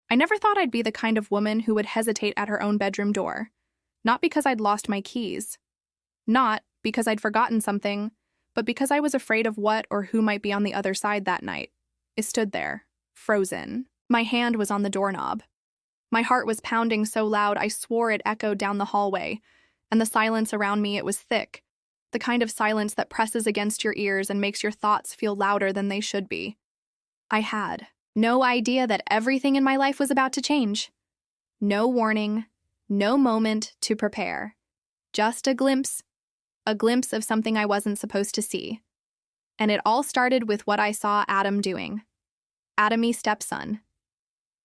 I never thought I'd be the kind of woman who would hesitate at her own bedroom door. Not because I'd lost my keys. Not because I'd forgotten something, but because I was afraid of what or who might be on the other side that night. I stood there, frozen. My hand was on the doorknob. My heart was pounding so loud I swore it echoed down the hallway, and the silence around me, it was thick, the kind of silence that presses against your ears and makes your thoughts feel louder than they should be. I had no idea that everything in my life was about to change. No warning, no moment to prepare. Just a glimpse of something I wasn't supposed to see. And it all started with what I saw Adam doing. Adamy stepson.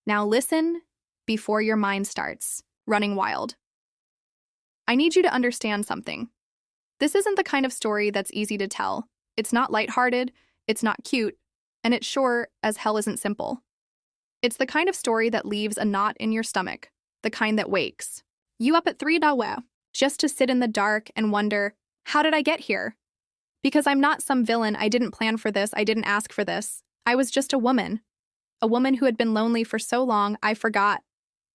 Now listen before your mind starts running wild. I need you to understand something. This isn't the kind of story that's easy to tell. It's not lighthearted, it's not cute, and it sure as hell isn't simple. It's the kind of story that leaves a knot in your stomach, the kind that wakes you up at 3 a.m. just to sit in the dark and wonder, how did I get here? Because I'm not some villain. I didn't plan for this. I didn't ask for this. I was just a woman who had been lonely for so long I forgot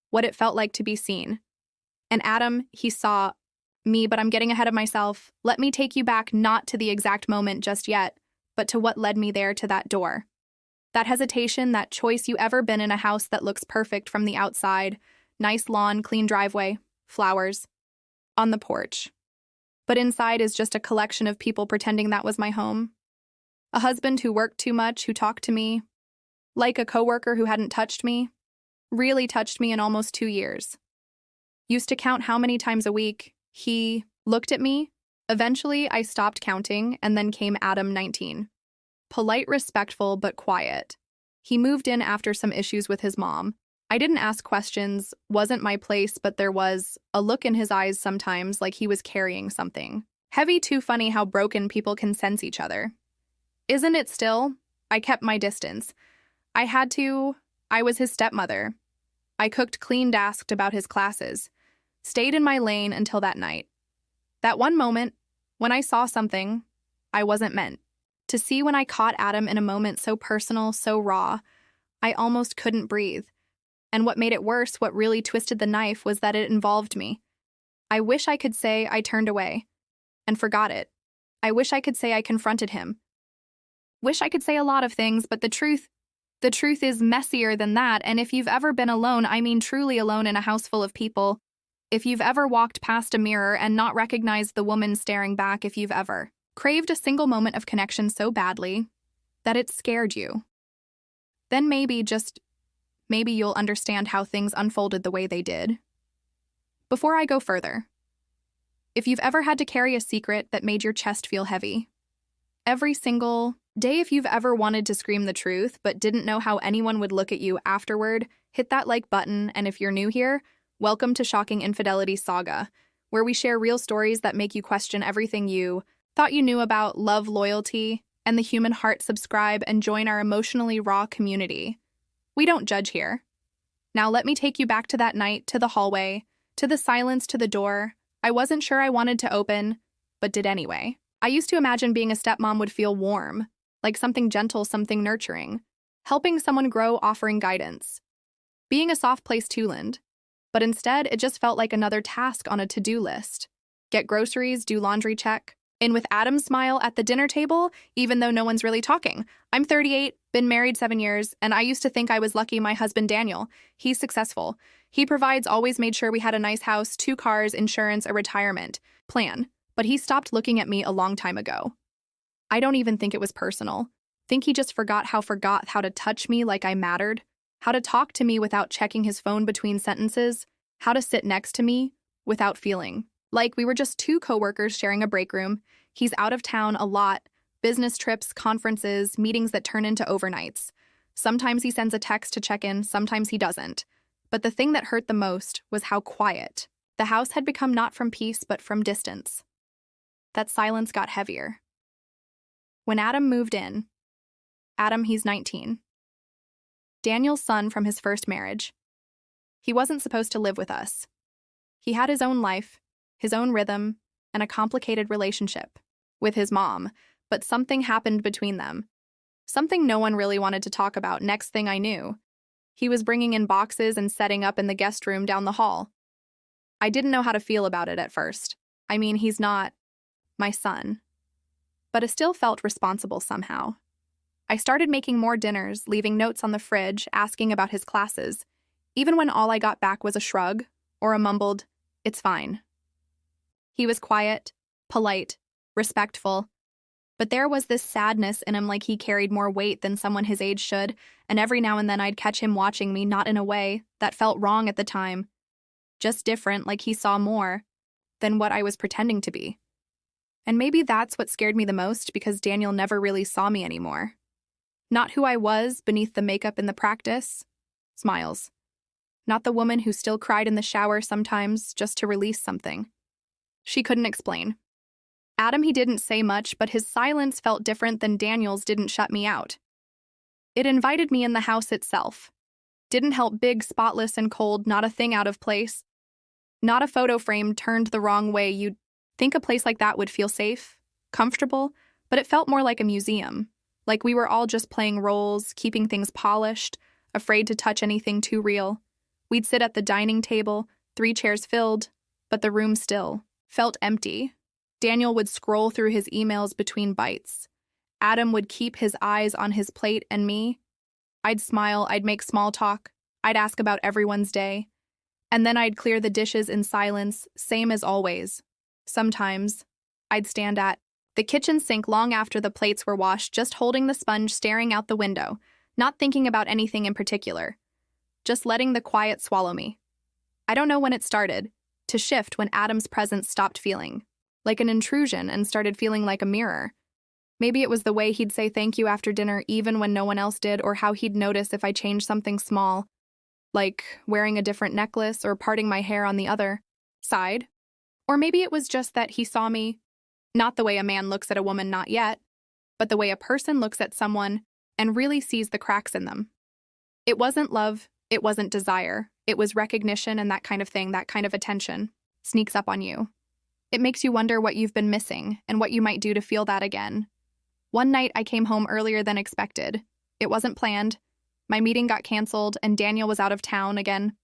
what it felt like to be seen. And Adam, he saw me, but I'm getting ahead of myself. Let me take you back not to the exact moment just yet, but to what led me there, to that door. That hesitation, that choice. You ever been in a house that looks perfect from the outside? Nice lawn, clean driveway, flowers on the porch. But inside is just a collection of people pretending that was my home. A husband who worked too much, who talked to me like a coworker who hadn't really touched me in almost 2 years. Used to count how many times a week he looked at me. Eventually, I stopped counting, and then came Adam, 19. Polite, respectful, but quiet. He moved in after some issues with his mom. I didn't ask questions, wasn't my place, but there was a look in his eyes sometimes like he was carrying something heavy. Too funny how broken people can sense each other. Isn't it still? I kept my distance. I had to. I was his stepmother. I cooked, cleaned, asked about his classes. Stayed in my lane until that night. That one moment, when I saw something I wasn't meant to see. When I caught Adam in a moment so personal, so raw, I almost couldn't breathe. And what made it worse, what really twisted the knife, was that it involved me. I wish I could say I turned away and forgot it. I wish I could say I confronted him. Wish I could say a lot of things, but the truth is messier than that. And if you've ever been alone, I mean truly alone in a house full of people, if you've ever walked past a mirror and not recognized the woman staring back, if you've ever craved a single moment of connection so badly that it scared you, then maybe, just maybe, you'll understand how things unfolded the way they did. Before I go further, if you've ever had to carry a secret that made your chest feel heavy, every single day, if you've ever wanted to scream the truth but didn't know how anyone would look at you afterward, hit that like button. And if you're new here, welcome to Shocking Infidelity Saga, where we share real stories that make you question everything you thought you knew about love, loyalty, and the human heart. Subscribe and join our emotionally raw community. We don't judge here. Now let me take you back to that night, to the hallway, to the silence, to the door I wasn't sure I wanted to open, but did anyway. I used to imagine being a stepmom would feel warm, like something gentle, something nurturing, helping someone grow, offering guidance, being a soft place to land. But instead, it just felt like another task on a to-do list. Get groceries, do laundry, check in with Adam's smile at the dinner table, even though no one's really talking. I'm 38, been married 7 years, and I used to think I was lucky. My husband, Daniel, he's successful. He provides, always made sure we had a nice house, 2 cars, insurance, a retirement plan. But he stopped looking at me a long time ago. I don't even think it was personal. Think he just forgot how to touch me like I mattered, how to talk to me without checking his phone between sentences, how to sit next to me without feeling like we were just 2 coworkers sharing a break room. He's out of town a lot, business trips, conferences, meetings that turn into overnights. Sometimes he sends a text to check in, sometimes he doesn't. But the thing that hurt the most was how quiet the house had become, not from peace, but from distance. That silence got heavier. When Adam moved in, Adam, he's 19. Daniel's son from his first marriage. He wasn't supposed to live with us. He had his own life, his own rhythm, and a complicated relationship with his mom, but something happened between them. Something no one really wanted to talk about. Next thing I knew, He was bringing in boxes and setting up in the guest room down the hall. I didn't know how to feel about it at first. I mean, he's not my son. But I still felt responsible somehow. I started making more dinners, leaving notes on the fridge, asking about his classes, even when all I got back was a shrug or a mumbled, "It's fine." He was quiet, polite, respectful, but there was this sadness in him, like he carried more weight than someone his age should, and every now and then I'd catch him watching me, not in a way that felt wrong at the time, just different, like he saw more than what I was pretending to be. And maybe that's what scared me the most, because Daniel never really saw me anymore. Not who I was beneath the makeup in the practice. Smiles. Not the woman who still cried in the shower sometimes just to release something. She couldn't explain. Adam, he didn't say much, but his silence felt different than Daniel's didn't shut me out. It invited me in the house itself. Didn't help big, spotless, and cold, not a thing out of place. Not a photo frame turned the wrong way. You'd think a place like that would feel safe, comfortable, but it felt more like a museum. Like we were all just playing roles, keeping things polished, afraid to touch anything too real. We'd sit at the dining table, 3 chairs filled, but the room still felt empty. Daniel would scroll through his emails between bites. Adam would keep his eyes on his plate, and me? I'd smile, I'd make small talk, I'd ask about everyone's day. And then I'd clear the dishes in silence, same as always. Sometimes, I'd stand at the kitchen sink long after the plates were washed, just holding the sponge, staring out the window, not thinking about anything in particular. Just letting the quiet swallow me. I don't know when it started to shift, when Adam's presence stopped feeling like an intrusion and started feeling like a mirror. Maybe it was the way he'd say thank you after dinner even when no one else did, or how he'd notice if I changed something small, like wearing a different necklace or parting my hair on the other side. Or maybe it was just that he saw me, not the way a man looks at a woman, not yet, but the way a person looks at someone and really sees the cracks in them. It wasn't love, it wasn't desire, it was recognition, and that kind of thing, that kind of attention, sneaks up on you. It makes you wonder what you've been missing and what you might do to feel that again. One night I came home earlier than expected. It wasn't planned. My meeting got canceled and Daniel was out of town again.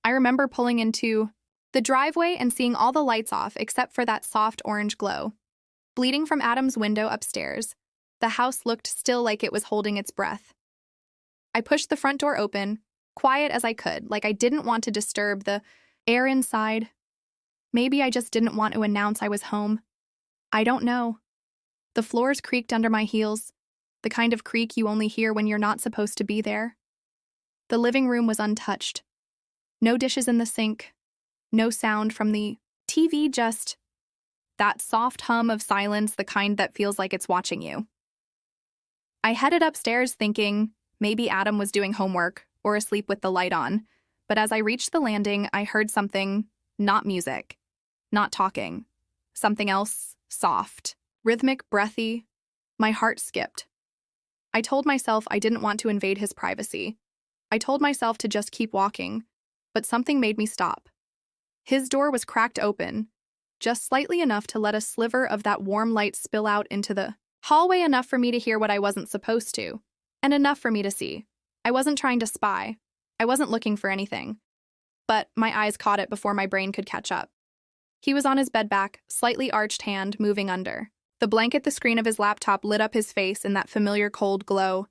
I remember pulling into the driveway and seeing all the lights off except for that soft orange glow. Bleeding from Adam's window upstairs, the house looked still, like it was holding its breath. I pushed the front door open, quiet as I could, like I didn't want to disturb the air inside. Maybe I just didn't want to announce I was home. I don't know. The floors creaked under my heels, the kind of creak you only hear when you're not supposed to be there. The living room was untouched. No dishes in the sink, no sound from the TV, just that soft hum of silence, the kind that feels like it's watching you. I headed upstairs thinking maybe Adam was doing homework or asleep with the light on, but as I reached the landing, I heard something, not music, not talking, something else, soft, rhythmic, breathy. My heart skipped. I told myself I didn't want to invade his privacy. I told myself to just keep walking, but something made me stop. His door was cracked open, just slightly enough to let a sliver of that warm light spill out into the hallway, enough for me to hear what I wasn't supposed to, and enough for me to see. I wasn't trying to spy. I wasn't looking for anything. But my eyes caught it before my brain could catch up. He was on his bed back, slightly arched hand moving under. The blanket, the screen of his laptop, lit up his face in that familiar cold glow.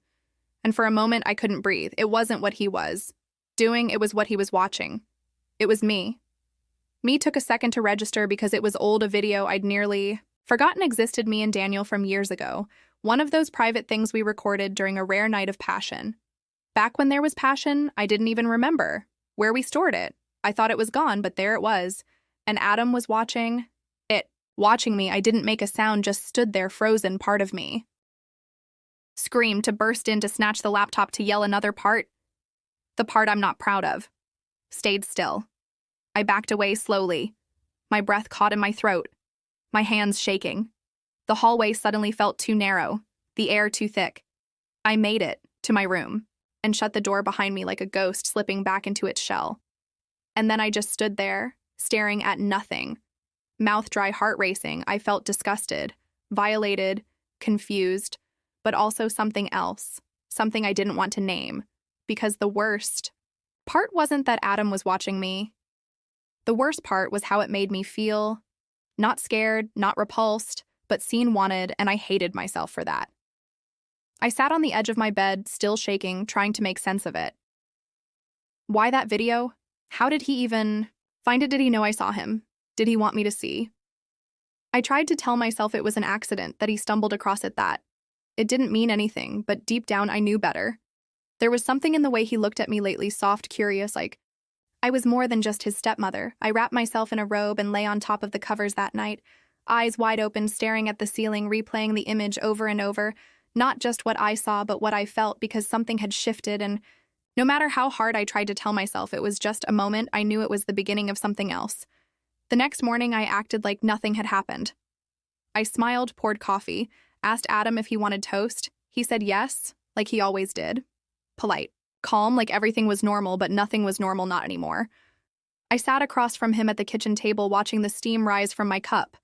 And for a moment, I couldn't breathe. It wasn't what he was doing, it was what he was watching. It was me. Me took a second to register because it was old, a video I'd nearly forgotten existed, me and Daniel from years ago. One of those private things we recorded during a rare night of passion. Back when there was passion, I didn't even remember where we stored it. I thought it was gone, but there it was. And Adam was watching it. Watching me, I didn't make a sound, just stood there frozen. Part of me screamed, to burst in, to snatch the laptop, to yell another part. The part I'm not proud of. Stayed still. I backed away slowly. My breath caught in my throat. My hands shaking. The hallway suddenly felt too narrow. The air too thick. I made it to my room and shut the door behind me like a ghost slipping back into its shell. And then I just stood there, staring at nothing. Mouth dry, heart racing. I felt disgusted, violated, confused, but also something else, something I didn't want to name. because the worst part wasn't that Adam was watching me. The worst part was how it made me feel. Not scared, not repulsed, but seen, wanted, and I hated myself for that. I sat on the edge of my bed, still shaking, trying to make sense of it. Why that video? How did he even find it? Did he know I saw him? Did he want me to see? I tried to tell myself it was an accident, that he stumbled across it, that it didn't mean anything, but deep down I knew better. There was something in the way he looked at me lately, soft, curious, like I was more than just his stepmother. I wrapped myself in a robe and lay on top of the covers that night, eyes wide open, staring at the ceiling, replaying the image over and over, not just what I saw, but what I felt, because something had shifted, and no matter how hard I tried to tell myself it was just a moment, I knew it was the beginning of something else. The next morning, I acted like nothing had happened. I smiled, poured coffee, asked Adam if he wanted toast. He said yes, like he always did. Polite. Calm, like everything was normal, but nothing was normal, not anymore. I sat across from him at the kitchen table, watching the steam rise from my cup,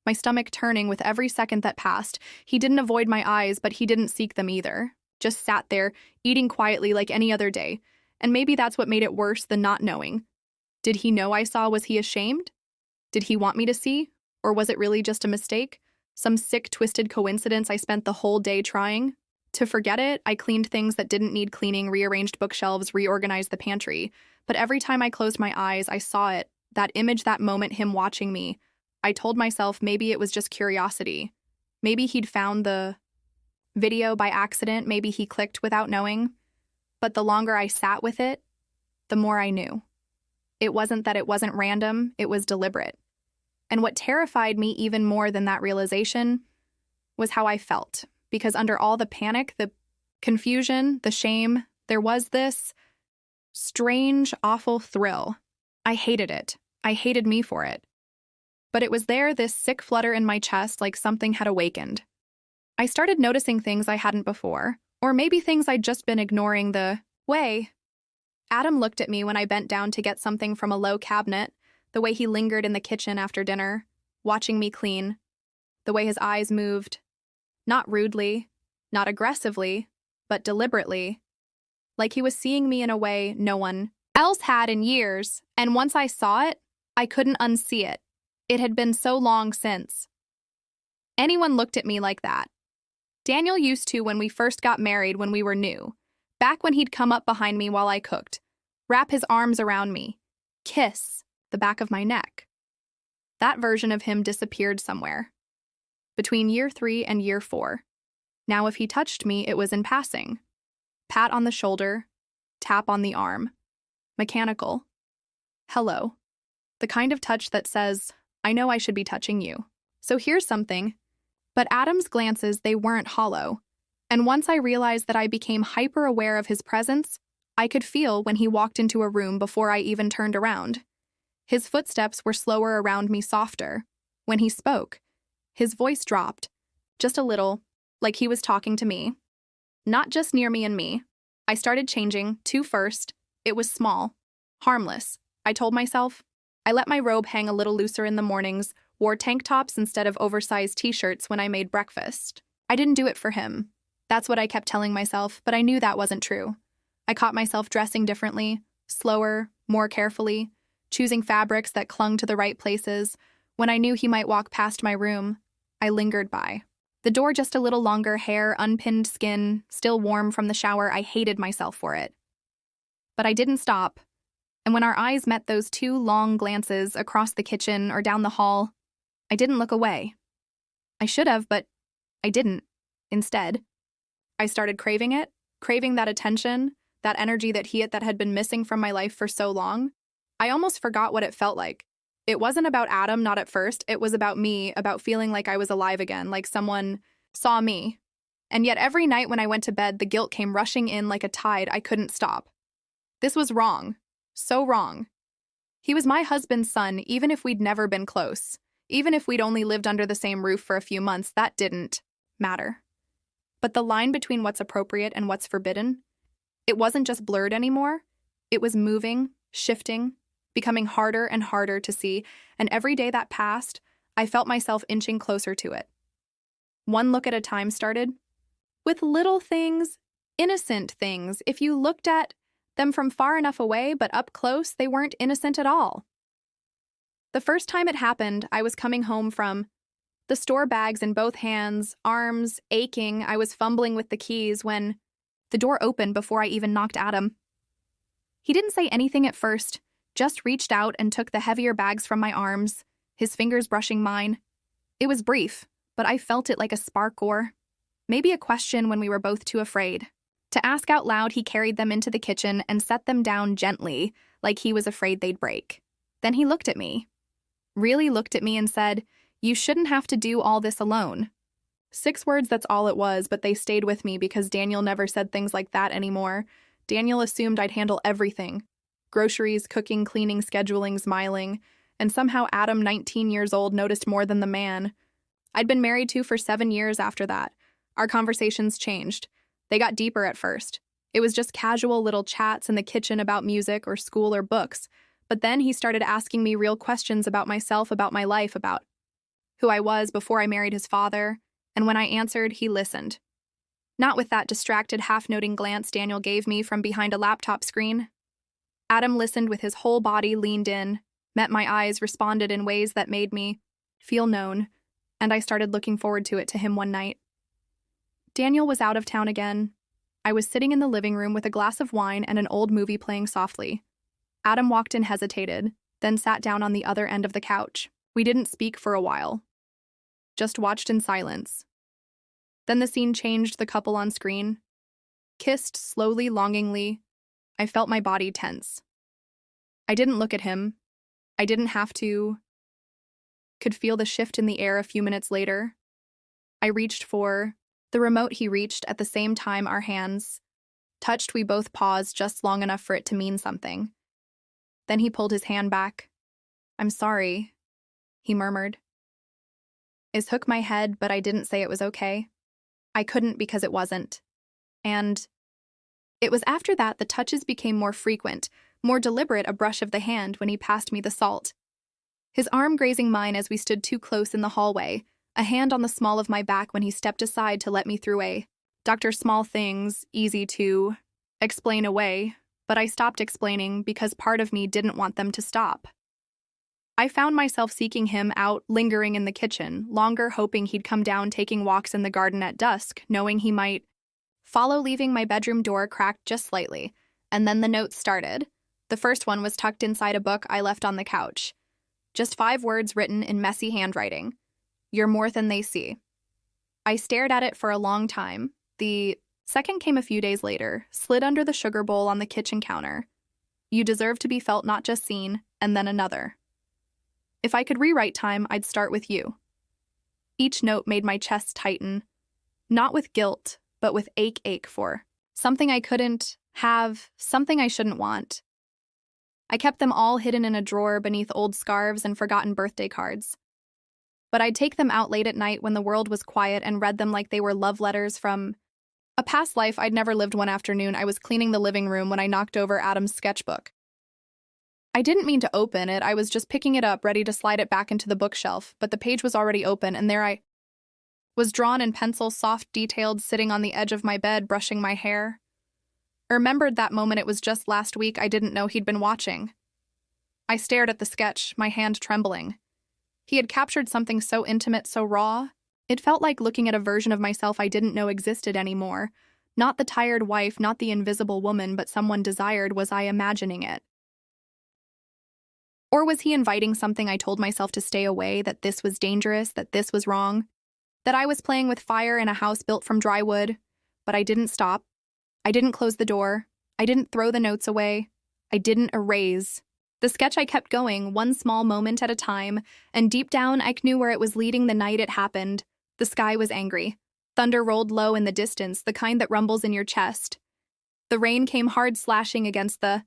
my stomach turning with every second that passed. He didn't avoid my eyes, but he didn't seek them either. Just sat there, eating quietly like any other day. And maybe that's what made it worse than not knowing. Did he know I saw? Was he ashamed? Did he want me to see? Or was it really just a mistake? Some sick, twisted coincidence I spent the whole day trying? To forget it, I cleaned things that didn't need cleaning, rearranged bookshelves, reorganized the pantry. But every time I closed my eyes, I saw it, that image, that moment, him watching me. I told myself maybe it was just curiosity. Maybe he'd found the video by accident, maybe he clicked without knowing. But the longer I sat with it, the more I knew. It wasn't that it wasn't random, it was deliberate. And what terrified me even more than that realization was how I felt. Because under all the panic, the confusion, the shame, there was this strange, awful thrill. I hated it. I hated me for it. But it was there, this sick flutter in my chest, like something had awakened. I started noticing things I hadn't before, or maybe things I'd just been ignoring. The way Adam looked at me when I bent down to get something from a low cabinet, the way he lingered in the kitchen after dinner, watching me clean, the way his eyes moved. Not rudely, not aggressively, but deliberately. Like he was seeing me in a way no one else had in years, and once I saw it, I couldn't unsee it. It had been so long since anyone looked at me like that. Daniel used to when we first got married, when we were new, back when he'd come up behind me while I cooked, wrap his arms around me, kiss the back of my neck. That version of him disappeared somewhere. Between year 3 and year 4. Now if he touched me, it was in passing. Pat on the shoulder, tap on the arm. Mechanical. Hello. The kind of touch that says, I know I should be touching you. So here's something. But Adam's glances, they weren't hollow. And once I realized that I became hyper-aware of his presence, I could feel when he walked into a room before I even turned around. His footsteps were slower around me, softer. When he spoke, his voice dropped, just a little, like he was talking to me. Not just near me and me. I started changing, too, first. It was small, harmless, I told myself. I let my robe hang a little looser in the mornings, wore tank tops instead of oversized t-shirts when I made breakfast. I didn't do it for him. That's what I kept telling myself, but I knew that wasn't true. I caught myself dressing differently, slower, more carefully, choosing fabrics that clung to the right places. When I knew he might walk past my room, I lingered by. The door just a little longer, hair, unpinned skin, still warm from the shower. I hated myself for it. But I didn't stop. And when our eyes met, those 2 long glances across the kitchen or down the hall, I didn't look away. I should have, but I didn't. Instead, I started craving it, craving that attention, that energy that had been missing from my life for so long. I almost forgot what it felt like. It wasn't about Adam, not at first. It was about me, about feeling like I was alive again, like someone saw me. And yet every night when I went to bed, the guilt came rushing in like a tide. I couldn't stop. This was wrong. So wrong. He was my husband's son, even if we'd never been close. Even if we'd only lived under the same roof for a few months, that didn't matter. But the line between what's appropriate and what's forbidden, it wasn't just blurred anymore. It was moving, shifting, becoming harder and harder to see, and every day that passed, I felt myself inching closer to it. One look at a time started. With little things, Innocent things. If you looked at them from far enough away, but up close, they weren't innocent at all. The first time it happened, I was coming home from the store, bags in both hands, arms aching. I was fumbling with the keys when the door opened before I even knocked at him. He didn't say anything at first, just reached out and took the heavier bags from my arms, his fingers brushing mine. It was brief, but I felt it like a spark or maybe a question when we were both too afraid. To ask out loud, he carried them into the kitchen and set them down gently, like he was afraid they'd break. Then he looked at me, really looked at me and said, "You shouldn't have to do all this alone." 6 words, that's all it was, but they stayed with me because Daniel never said things like that anymore. Daniel assumed I'd handle everything. Groceries, cooking, cleaning, scheduling, smiling. And somehow Adam, 19 years old, noticed more than the man I'd been married to for 7 years after that. Our conversations changed. They got deeper at first. It was just casual little chats in the kitchen about music or school or books. But then he started asking me real questions about myself, about my life, about who I was before I married his father. And when I answered, he listened. Not with that distracted, half-noting glance Daniel gave me from behind a laptop screen. Adam listened with his whole body, leaned in, met my eyes, responded in ways that made me feel known, and I started looking forward to it to him one night. Daniel was out of town again. I was sitting in the living room with a glass of wine and an old movie playing softly. Adam walked in, hesitated, then sat down on the other end of the couch. We didn't speak for a while, just watched in silence. Then the scene changed, the couple on screen. Kissed slowly, longingly. I felt my body tense. I didn't look at him. I didn't have to. Could feel the shift in the air a few minutes later. I reached for the remote. He reached at the same time. Our hands touched. We both paused just long enough for it to mean something. Then he pulled his hand back. "I'm sorry," he murmured. I shook my head, but I didn't say it was okay. I couldn't because it wasn't. And it was after that the touches became more frequent, more deliberate, a brush of the hand when he passed me the salt. His arm grazing mine as we stood too close in the hallway, a hand on the small of my back when he stepped aside to let me through. Dr. Small things, easy to explain away, but I stopped explaining because part of me didn't want them to stop. I found myself seeking him out, lingering in the kitchen, longer, hoping he'd come down, taking walks in the garden at dusk, knowing he might follow, leaving my bedroom door cracked just slightly. And then the notes started. The first one was tucked inside a book I left on the couch. Just 5 words written in messy handwriting. "You're more than they see." I stared at it for a long time. The second came a few days later, slid under the sugar bowl on the kitchen counter. "You deserve to be felt, not just seen," and then another. "If I could rewrite time, I'd start with you." Each note made my chest tighten, not with guilt, but with ache for something I couldn't have, something I shouldn't want. I kept them all hidden in a drawer beneath old scarves and forgotten birthday cards. But I'd take them out late at night when the world was quiet and read them like they were love letters from a past life I'd never lived. One afternoon, I was cleaning the living room when I knocked over Adam's sketchbook. I didn't mean to open it. I was just picking it up, ready to slide it back into the bookshelf, but the page was already open, and there I was, drawn in pencil, soft, detailed, sitting on the edge of my bed, brushing my hair. I remembered that moment. It was just last week. I didn't know he'd been watching. I stared at the sketch, my hand trembling. He had captured something so intimate, so raw. It felt like looking at a version of myself I didn't know existed anymore. Not the tired wife, not the invisible woman, but someone desired. Was I imagining it? Or was he inviting something I told myself to stay away, that this was dangerous, that this was wrong, that I was playing with fire in a house built from dry wood? But I didn't stop. I didn't close the door. I didn't throw the notes away. I didn't erase. The sketch, I kept going, one small moment at a time, and deep down I knew where it was leading. The night it happened, the sky was angry. Thunder rolled low in the distance, the kind that rumbles in your chest. The rain came hard, slashing against the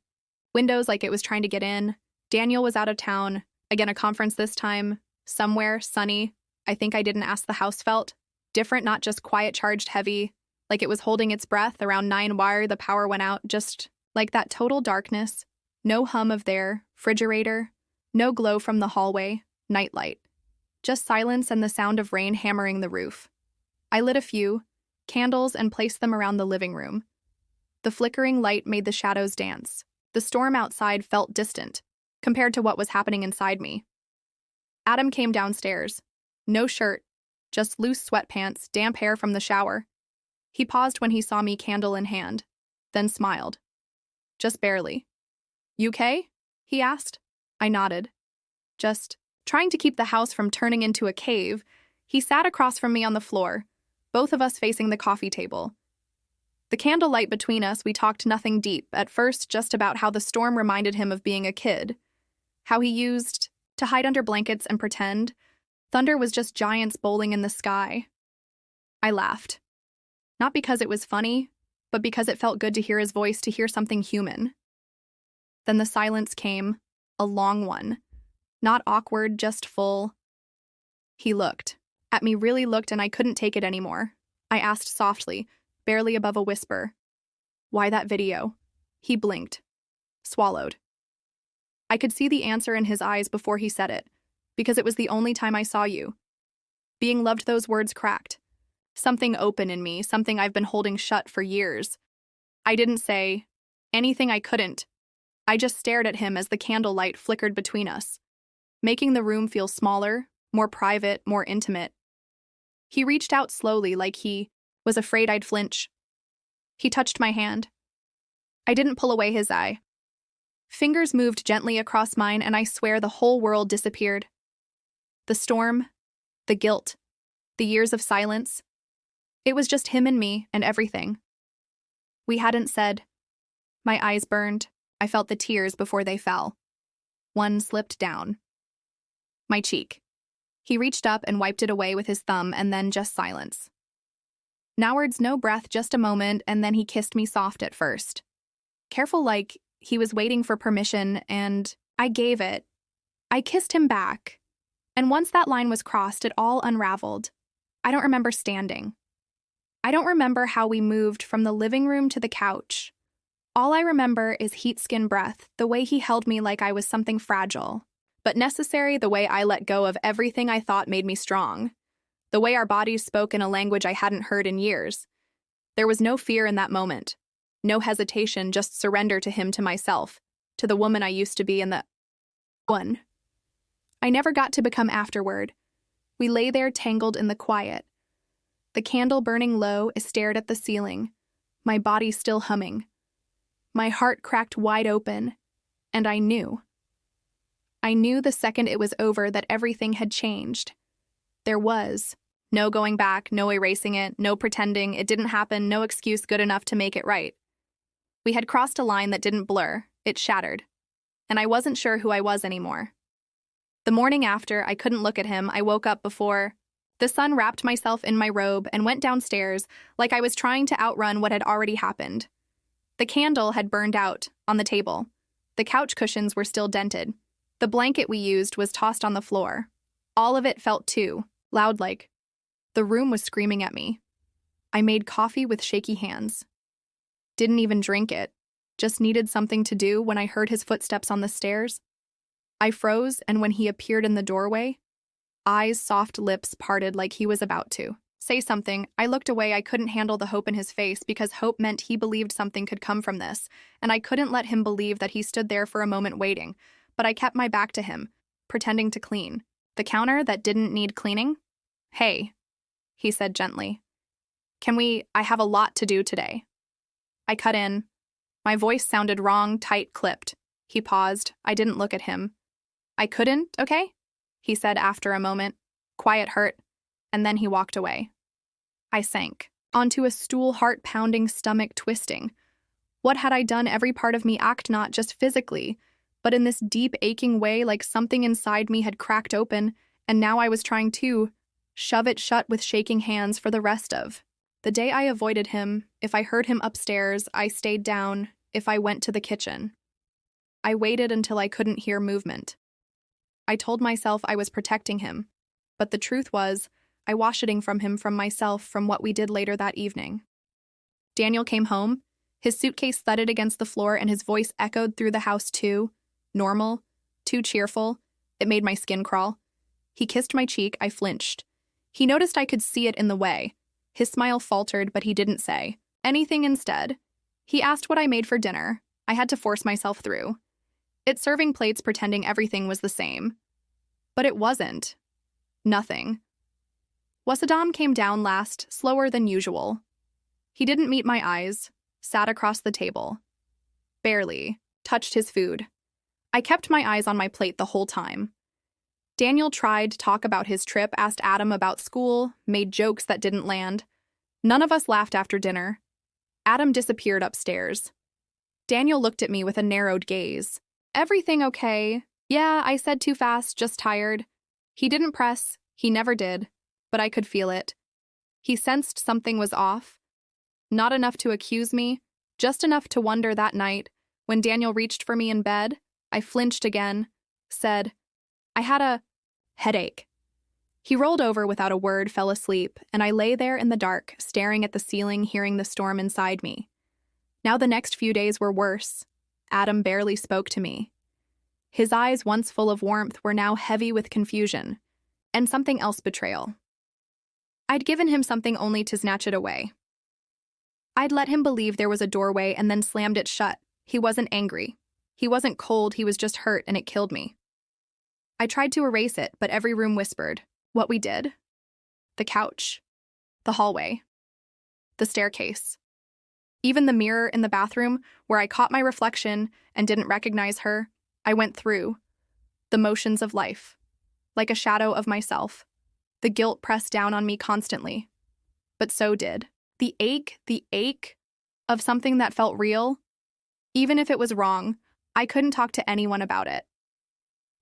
windows like it was trying to get in. Daniel was out of town, again a conference this time, somewhere, sunny. I think I didn't ask. The house felt different, not just quiet, charged, heavy, like it was holding its breath. Around 9 wire, the power went out, just like that, total darkness. No hum of their refrigerator, no glow from the hallway, nightlight. Just silence and the sound of rain hammering the roof. I lit a few candles and placed them around the living room, The flickering light made the shadows dance. The storm outside felt distant, compared to what was happening inside me. Adam came downstairs. No shirt, just loose sweatpants, damp hair from the shower. He paused when he saw me, candle in hand, then smiled. Just barely. "You okay?" he asked. I nodded. Just trying to keep the house from turning into a cave. He sat across from me on the floor, both of us facing the coffee table. The candlelight between us, we talked nothing deep, at first just about how the storm reminded him of being a kid, how he used to hide under blankets and pretend thunder was just giants bowling in the sky. I laughed. Not because it was funny, but because it felt good to hear his voice, to hear something human. Then the silence came, a long one. Not awkward, just full. He looked. At me, really looked, and I couldn't take it anymore. I asked softly, barely above a whisper. "Why that video?" He blinked. Swallowed. I could see the answer in his eyes before he said it, because it was the only time I saw you. Being loved, those words cracked. Something open in me, something I've been holding shut for years. I didn't say anything. I couldn't. I just stared at him as the candlelight flickered between us, making the room feel smaller, more private, more intimate. He reached out slowly, like he was afraid I'd flinch. He touched my hand. I didn't pull away his eye. Fingers moved gently across mine, and I swear the whole world disappeared. The storm, the guilt, the years of silence. It was just him and me and everything. We hadn't said. My eyes burned. I felt the tears before they fell. One slipped down my cheek. He reached up and wiped it away with his thumb, and then just silence. No words, no breath, just a moment, and then he kissed me soft at first. Careful, like he was waiting for permission, and I gave it. I kissed him back. And once that line was crossed, it all unraveled. I don't remember standing. I don't remember how we moved from the living room to the couch. All I remember is heat-skin breath, the way he held me like I was something fragile, but necessary, the way I let go of everything I thought made me strong, the way our bodies spoke in a language I hadn't heard in years. There was no fear in that moment, no hesitation, just surrender to him, to myself, to the woman I used to be, and the one I never got to become afterward. We lay there tangled in the quiet. The candle burning low, I stared at the ceiling, my body still humming. My heart cracked wide open, and I knew. I knew the second it was over that everything had changed. There was no going back, no erasing it, no pretending it didn't happen, no excuse good enough to make it right. We had crossed a line that didn't blur, it shattered, and I wasn't sure who I was anymore. The morning after, I couldn't look at him. I woke up before the sun, wrapped myself in my robe, and went downstairs like I was trying to outrun what had already happened. The candle had burned out on the table. The couch cushions were still dented. The blanket we used was tossed on the floor. All of it felt too loud, like the room was screaming at me. I made coffee with shaky hands. Didn't even drink it. Just needed something to do when I heard his footsteps on the stairs. I froze, and when he appeared in the doorway, eyes, soft lips parted like he was about to say something. I looked away. I couldn't handle the hope in his face, because hope meant he believed something could come from this, and I couldn't let him believe that he stood there for a moment waiting. But I kept my back to him, pretending to clean the counter that didn't need cleaning. "Hey," he said gently. I have a lot to do today." I cut in. My voice sounded wrong, tight, clipped. He paused. I didn't look at him. "I couldn't, okay?" he said after a moment. Quiet hurt, and then he walked away. I sank onto a stool, heart pounding, stomach twisting. What had I done? Every part of me acted, not just physically, but in this deep, aching way, like something inside me had cracked open, and now I was trying to shove it shut with shaking hands for the rest of the day. I avoided him. If I heard him upstairs, I stayed down. If I went to the kitchen, I waited until I couldn't hear movement. I told myself I was protecting him, but the truth was, I was shielding from him, from myself, from what we did later that evening. Daniel came home. His suitcase thudded against the floor, and his voice echoed through the house too normal, too cheerful. It made my skin crawl. He kissed my cheek. I flinched. He noticed I could see it in the way. His smile faltered, but he didn't say anything. Instead, He asked what I made for dinner. I had to force myself through it, serving plates pretending everything was the same. But it wasn't. Nothing. Wasadam came down last, slower than usual. He didn't meet my eyes, sat across the table. Barely. Touched his food. I kept my eyes on my plate the whole time. Daniel tried to talk about his trip, asked Adam about school, made jokes that didn't land. None of us laughed after dinner. Adam disappeared upstairs. Daniel looked at me with a narrowed gaze. Everything okay? Yeah, I said too fast, just tired. He didn't press, he never did, but I could feel it. He sensed something was off. Not enough to accuse me, just enough to wonder that night, when Daniel reached for me in bed, I flinched again, said, I had a headache. He rolled over without a word, fell asleep, and I lay there in the dark, staring at the ceiling, hearing the storm inside me. Now the next few days were worse. Adam barely spoke to me. His eyes, once full of warmth, were now heavy with confusion, and something else, betrayal. I'd given him something only to snatch it away. I'd let him believe there was a doorway and then slammed it shut. He wasn't angry. He wasn't cold, he was just hurt, and it killed me. I tried to erase it, but every room whispered what we did. The couch, the hallway, the staircase. Even the mirror in the bathroom, where I caught my reflection and didn't recognize her, I went through. The motions of life, like a shadow of myself. The guilt pressed down on me constantly. But so did the ache of something that felt real. Even if it was wrong, I couldn't talk to anyone about it.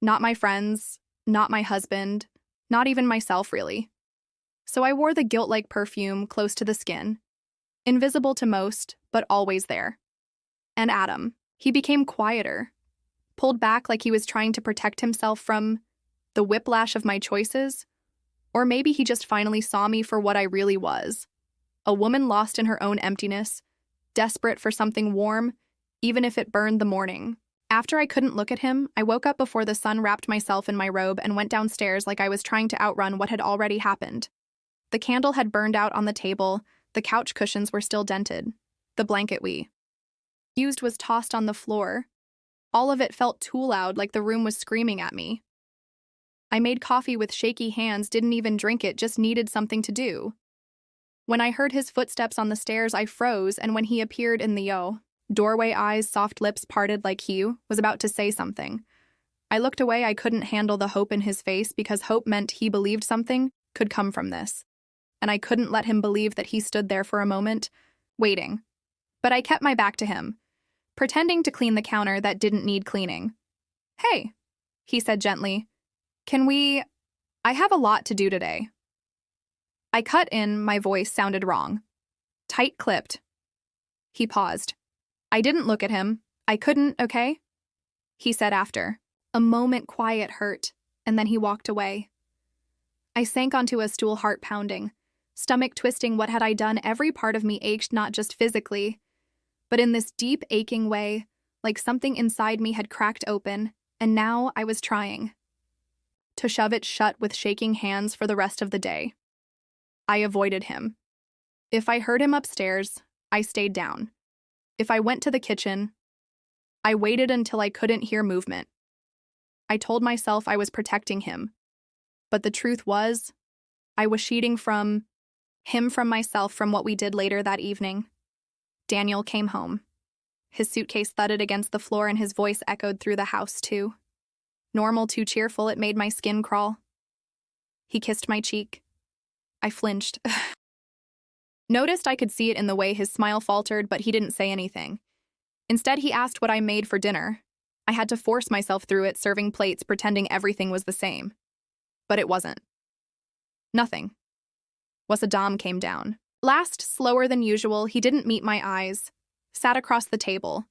Not my friends, not my husband, not even myself, really. So I wore the guilt like perfume close to the skin, invisible to most, but always there. And Adam, he became quieter, pulled back like he was trying to protect himself from the whiplash of my choices. Or maybe he just finally saw me for what I really was. A woman lost in her own emptiness, desperate for something warm, even if it burned the morning. After I couldn't look at him, I woke up before the sun, wrapped myself in my robe, and went downstairs like I was trying to outrun what had already happened. The candle had burned out on the table, the couch cushions were still dented. The blanket we used was tossed on the floor. All of it felt too loud, like the room was screaming at me. I made coffee with shaky hands, didn't even drink it, just needed something to do. When I heard his footsteps on the stairs, I froze, and when he appeared in the doorway, eyes, soft lips parted like he was about to say something. I looked away. I couldn't handle the hope in his face, because hope meant he believed something could come from this. And I couldn't let him believe that he stood there for a moment, waiting. But I kept my back to him, pretending to clean the counter that didn't need cleaning. Hey, he said gently, I have a lot to do today. I cut in, my voice sounded wrong. Tight-clipped. He paused. I didn't look at him. I couldn't, okay? He said after. A moment quiet hurt, and then he walked away. I sank onto a stool, heart pounding, stomach twisting. What had I done? Every part of me ached, not just physically, but in this deep, aching way, like something inside me had cracked open, and now I was trying to shove it shut with shaking hands for the rest of the day. I avoided him. If I heard him upstairs, I stayed down. If I went to the kitchen, I waited until I couldn't hear movement. I told myself I was protecting him, but the truth was, I was shielding from him, from myself, from what we did later that evening. Daniel came home. His suitcase thudded against the floor and his voice echoed through the house too. Normal, too cheerful, it made my skin crawl. He kissed my cheek. I flinched. Noticed I could see it in the way his smile faltered, but he didn't say anything. Instead, he asked what I made for dinner. I had to force myself through it, serving plates, pretending everything was the same. But it wasn't. Nothing. Wasadam came down. Last, slower than usual, he didn't meet my eyes. Sat across the table.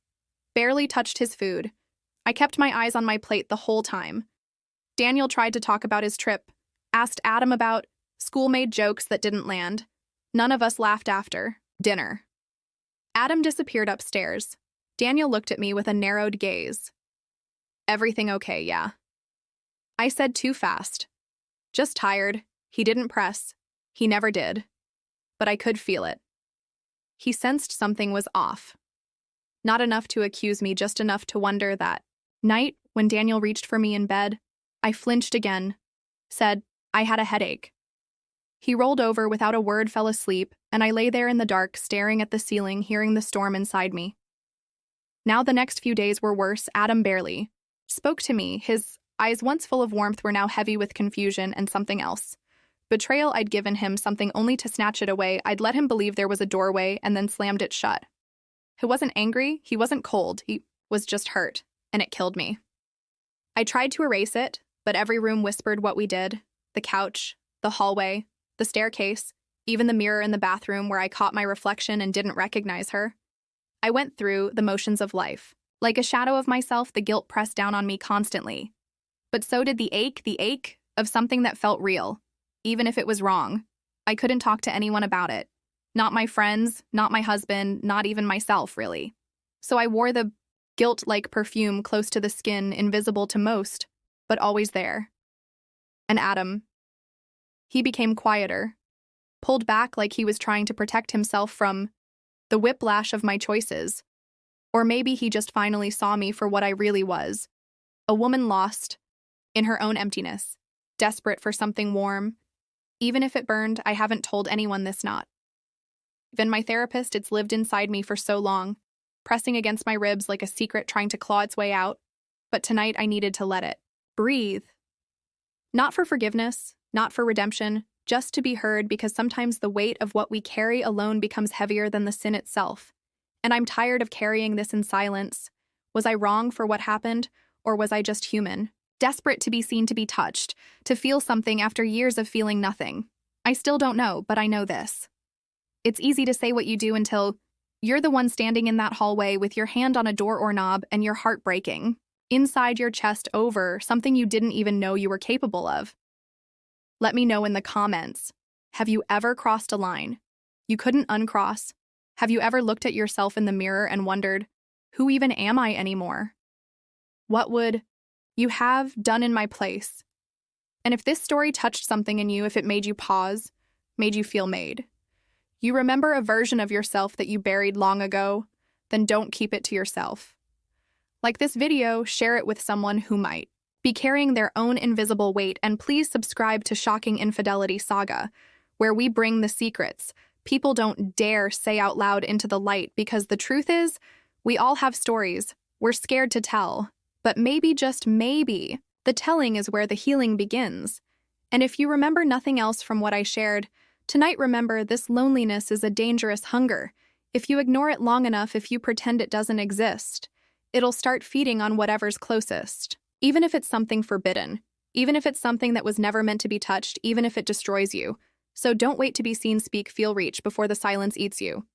Barely touched his food. I kept my eyes on my plate the whole time. Daniel tried to talk about his trip. Asked Adam about school, made jokes that didn't land. None of us laughed after dinner. Adam disappeared upstairs. Daniel looked at me with a narrowed gaze. Everything okay, yeah. I said too fast. Just tired. He didn't press. He never did. But I could feel it. He sensed something was off. Not enough to accuse me, just enough to wonder. That night, when Daniel reached for me in bed, I flinched again, said, "I had a headache." He rolled over without a word, fell asleep, and I lay there in the dark, staring at the ceiling, hearing the storm inside me. Now the next few days were worse. Adam barely spoke to me. His eyes, once full of warmth, were now heavy with confusion and something else. Betrayal. I'd given him something only to snatch it away. I'd let him believe there was a doorway and then slammed it shut. He wasn't angry, he wasn't cold, he was just hurt, and it killed me. I tried to erase it, but every room whispered what we did. The couch, the hallway, the staircase, even the mirror in the bathroom where I caught my reflection and didn't recognize her. I went through the motions of life. Like a shadow of myself, the guilt pressed down on me constantly. But so did the ache of something that felt real, even if it was wrong. I couldn't talk to anyone about it. Not my friends, not my husband, not even myself, really. So I wore the guilt-like perfume close to the skin, invisible to most, but always there. And Adam, he became quieter, pulled back like he was trying to protect himself from the whiplash of my choices. Or maybe he just finally saw me for what I really was. A woman lost in her own emptiness, desperate for something warm. Even if it burned, I haven't told anyone this, not even my therapist. It's lived inside me for so long, pressing against my ribs like a secret trying to claw its way out. But tonight I needed to let it breathe. Not for forgiveness, not for redemption, just to be heard, because sometimes the weight of what we carry alone becomes heavier than the sin itself. And I'm tired of carrying this in silence. Was I wrong for what happened, or was I just human? Desperate to be seen, to be touched, to feel something after years of feeling nothing. I still don't know, but I know this. It's easy to say what you do until you're the one standing in that hallway with your hand on a door or knob and your heart breaking inside your chest over something you didn't even know you were capable of. Let me know in the comments. Have you ever crossed a line you couldn't uncross? Have you ever looked at yourself in the mirror and wondered, who even am I anymore? What would you have done in my place? And if this story touched something in you, if it made you pause, made you feel made, you remember a version of yourself that you buried long ago, then don't keep it to yourself. Like this video, share it with someone who might be carrying their own invisible weight, and please subscribe to Shocking Infidelity Saga, where we bring the secrets people don't dare say out loud into the light, because the truth is, we all have stories we're scared to tell, but maybe, just maybe, the telling is where the healing begins. And if you remember nothing else from what I shared, tonight remember this: loneliness is a dangerous hunger. If you ignore it long enough, if you pretend it doesn't exist, it'll start feeding on whatever's closest. Even if it's something forbidden, even if it's something that was never meant to be touched, even if it destroys you. So don't wait to be seen, speak, feel, reach before the silence eats you.